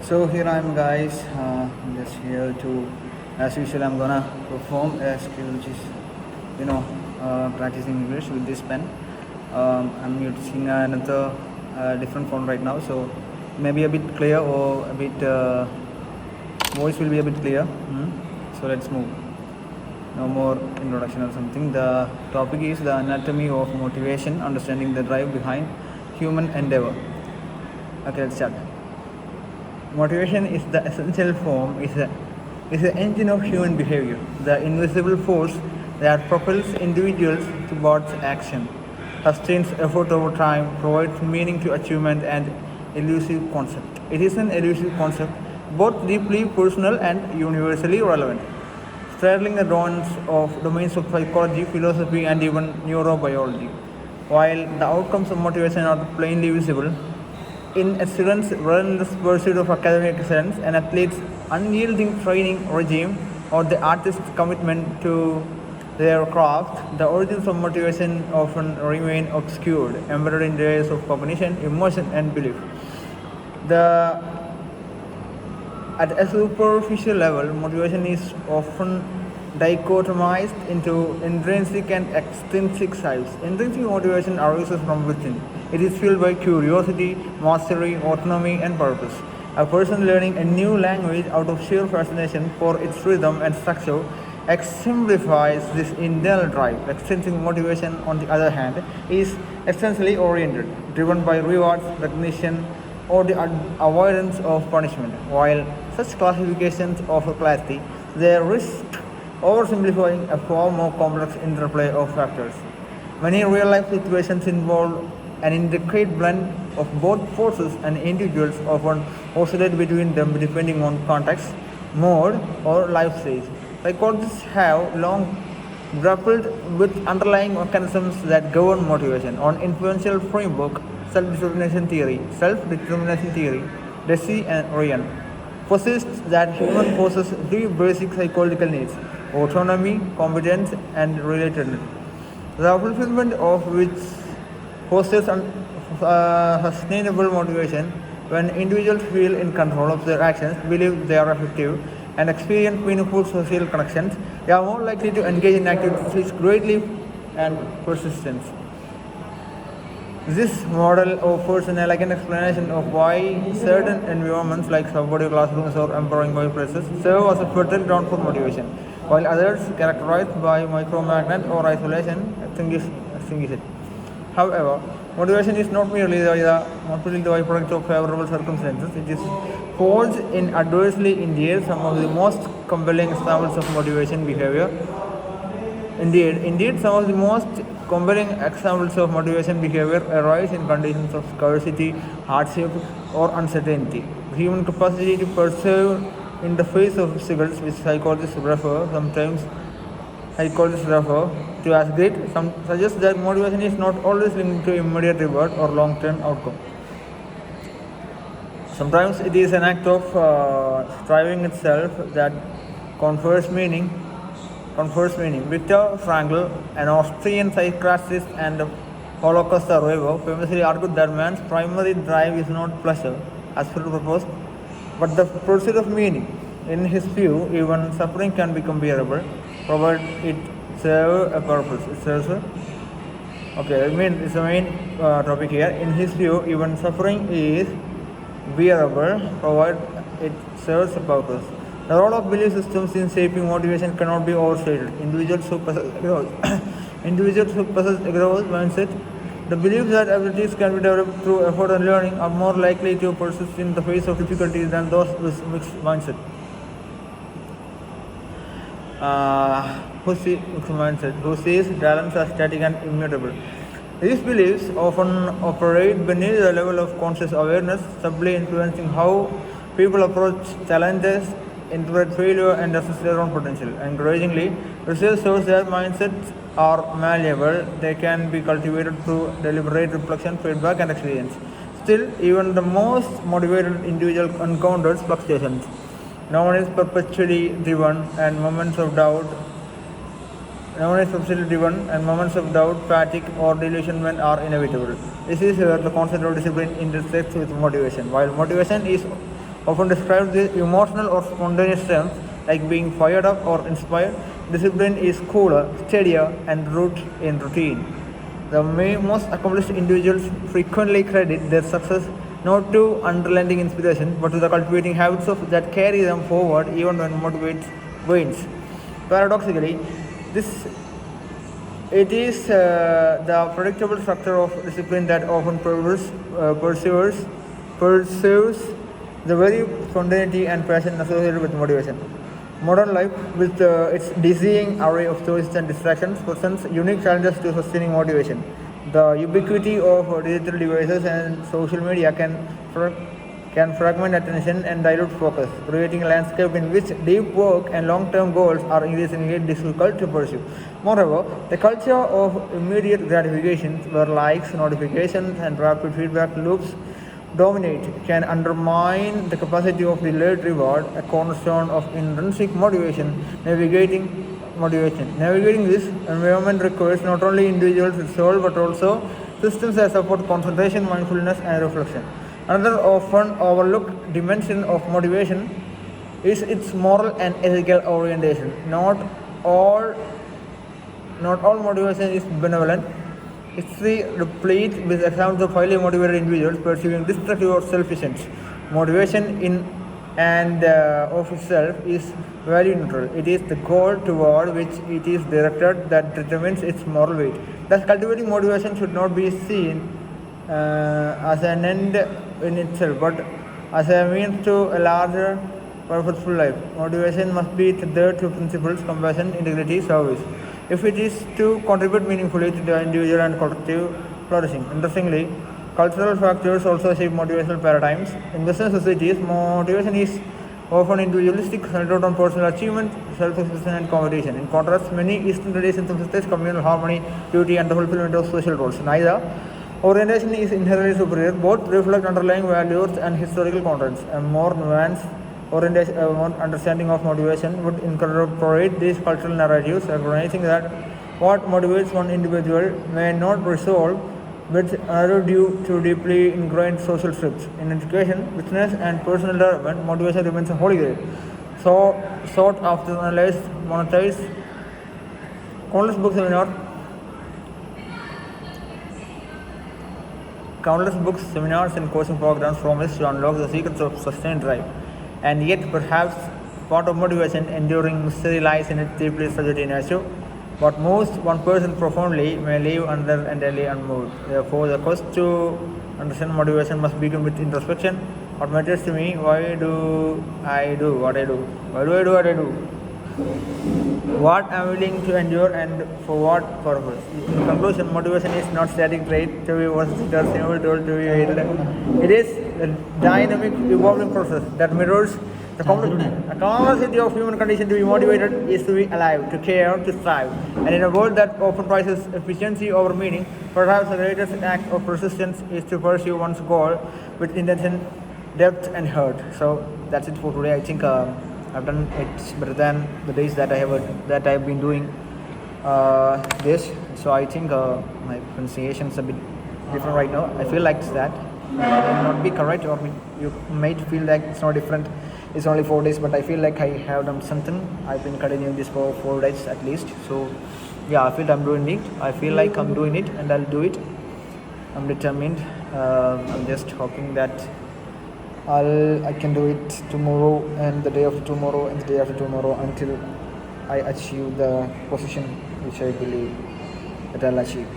So here I am, guys. Just here to, as usual, I'm gonna perform a skill which is, practicing English with this pen. I'm using another different phone right now, so maybe a bit clear or a bit voice will be a bit clear. So let's move. No more introduction or something. The topic is the anatomy of motivation, understanding the drive behind human endeavor. Okay, let's start. Motivation is the essential form, is the engine of human behavior, the invisible force that propels individuals towards action, sustains effort over time, provides meaning to achievement, and elusive concept. It is an elusive concept, both deeply personal and universally relevant, straddling the domains of psychology, philosophy, and even neurobiology. While the outcomes of motivation are plainly visible, in a student's relentless pursuit of academic excellence, an athlete's unyielding training regime, or the artist's commitment to their craft, the origins of motivation often remain obscured, embedded in layers of cognition, emotion, and belief. The At a superficial level, motivation is often dichotomized into intrinsic and extrinsic sides. Intrinsic motivation arises from within. It is fueled by curiosity, mastery, autonomy, and purpose. A person learning a new language out of sheer fascination for its rhythm and structure exemplifies this internal drive. Extrinsic motivation, on the other hand, is extensively oriented, driven by rewards, recognition, or the avoidance of punishment. While such classifications offer clarity, they risk oversimplifying a far more complex interplay of factors. Many real-life situations involve an intricate blend of both forces, and individuals often oscillate between them depending on context, mode, or life stage. Psychologists have long grappled with underlying mechanisms that govern motivation. On influential framework, self-determination theory, Deci and Ryan, persists that human possesses three basic psychological needs: autonomy, competence, and relatedness, the fulfillment of which fosters sustainable motivation. When individuals feel in control of their actions, believe they are effective, and experience meaningful social connections, they are more likely to engage in activities greatly and persistence. This model offers an elegant explanation of why certain environments like supportive classrooms or empowering workplaces serve as a fertile ground for motivation, while others, characterized by micromanagement or isolation, extinguish it. However, motivation is not merely the byproduct of favorable circumstances. It is forged in adversely. Indeed, some of the most compelling examples of motivation behavior. Indeed, some of the most compelling examples of motivation behavior arise in conditions of scarcity, hardship, or uncertainty. The human capacity to persevere in the face of obstacles, which psychologists refer to as grit, suggests that motivation is not always linked to immediate reward or long-term outcome. Sometimes it is an act of striving itself that confers meaning. Viktor Frankl, an Austrian psychiatrist and Holocaust survivor, famously argued that man's primary drive is not pleasure, as proposed, but the pursuit of meaning. In his view, even suffering can become bearable, provided it serves a purpose. It's the main topic here. In his view, even suffering is bearable, provided it serves a purpose. The role of belief systems in shaping motivation cannot be overstated. Individuals who possess a growth mindset, the belief that abilities can be developed through effort and learning, are more likely to persist in the face of difficulties than those with mixed mindset. Who sees talents as static and immutable. These beliefs often operate beneath the level of conscious awareness, subtly influencing how people approach challenges, interpret failure, and assess their own potential. Encouragingly, research shows that mindsets are malleable. They can be cultivated through deliberate reflection, feedback, and experience. Still, even the most motivated individual encounters fluctuations. No one is perpetually driven, and moments of doubt, fatigue, or delusionment are inevitable. This is where the concept of discipline intersects with motivation. While motivation is often describes the emotional or spontaneous terms like being fired up or inspired. Discipline is cooler, steadier, and rooted in routine. The most accomplished individuals frequently credit their success not to unrelenting inspiration, but to the cultivating habits that carry them forward even when motivate wanes. Paradoxically, this it is the predictable structure of discipline that often pursues the very spontaneity and passion associated with motivation. Modern life, with its dizzying array of choices and distractions, presents unique challenges to sustaining motivation. The ubiquity of digital devices and social media can fragment attention and dilute focus, creating a landscape in which deep work and long-term goals are increasingly difficult to pursue. Moreover, the culture of immediate gratification, where likes, notifications, and rapid feedback loops dominate, can undermine the capacity of delayed reward, a cornerstone of intrinsic Navigating this environment requires not only individuals with soul but also systems that support concentration, mindfulness, and reflection. Another often overlooked dimension of motivation is its moral and ethical orientation. Not all motivation is benevolent. History replete with examples of highly motivated individuals pursuing destructive or selfish ends. Motivation in and of itself is value neutral. It is the goal toward which it is directed that determines its moral weight. Thus, cultivating motivation should not be seen as an end in itself, but as a means to a larger, purposeful life. Motivation must be tethered to principles, compassion, integrity, service, if it is to contribute meaningfully to the individual and collective flourishing. Interestingly, cultural factors also shape motivational paradigms. In Western societies, motivation is often individualistic, centered on personal achievement, self-expression, and competition. In contrast, many Eastern traditions emphasize communal harmony, duty, and the fulfillment of social roles. Neither orientation is inherently superior. Both reflect underlying values and historical contexts. A more nuanced understanding of motivation would incorporate these cultural narratives, recognizing that what motivates one individual may not resolve with another due to deeply ingrained social scripts. In education, business, and personal development, motivation remains a holy grail. So, sought after, analyzed, monetized, countless books seminars, and coaching programs promise to unlock the secrets of sustained drive. And yet, perhaps part of motivation enduring mystery lies in its deeply subjective nature. What moves one person profoundly may leave another entirely unmoved. Therefore, the quest to understand motivation must begin with introspection. What matters to me? Why do I do what I do? Why do I do what I do? What I am willing to endure and for what purpose? In conclusion, motivation is not static trait to be worshipped or simple tool to be hated. It is a dynamic, evolving process that mirrors the complexity of human condition. To be motivated is to be alive, to care, to strive. And in a world that often prizes efficiency over meaning, perhaps the greatest act of persistence is to pursue one's goal with intention, depth, and heart. So that's it for today. I think I've done it better than the days that I've been doing this. So I think my pronunciation is a bit different right now. I feel like it's that. It may not be correct, or you might feel like it's not different. It's only 4 days, but I feel like I have done something. I've been continuing this for 4 days at least. So yeah, I feel I'm doing it. I feel like I'm doing it, and I'll do it. I'm determined. I'm just hoping that I can do it tomorrow and the day after tomorrow and the day after tomorrow until I achieve the position which I believe that I'll achieve.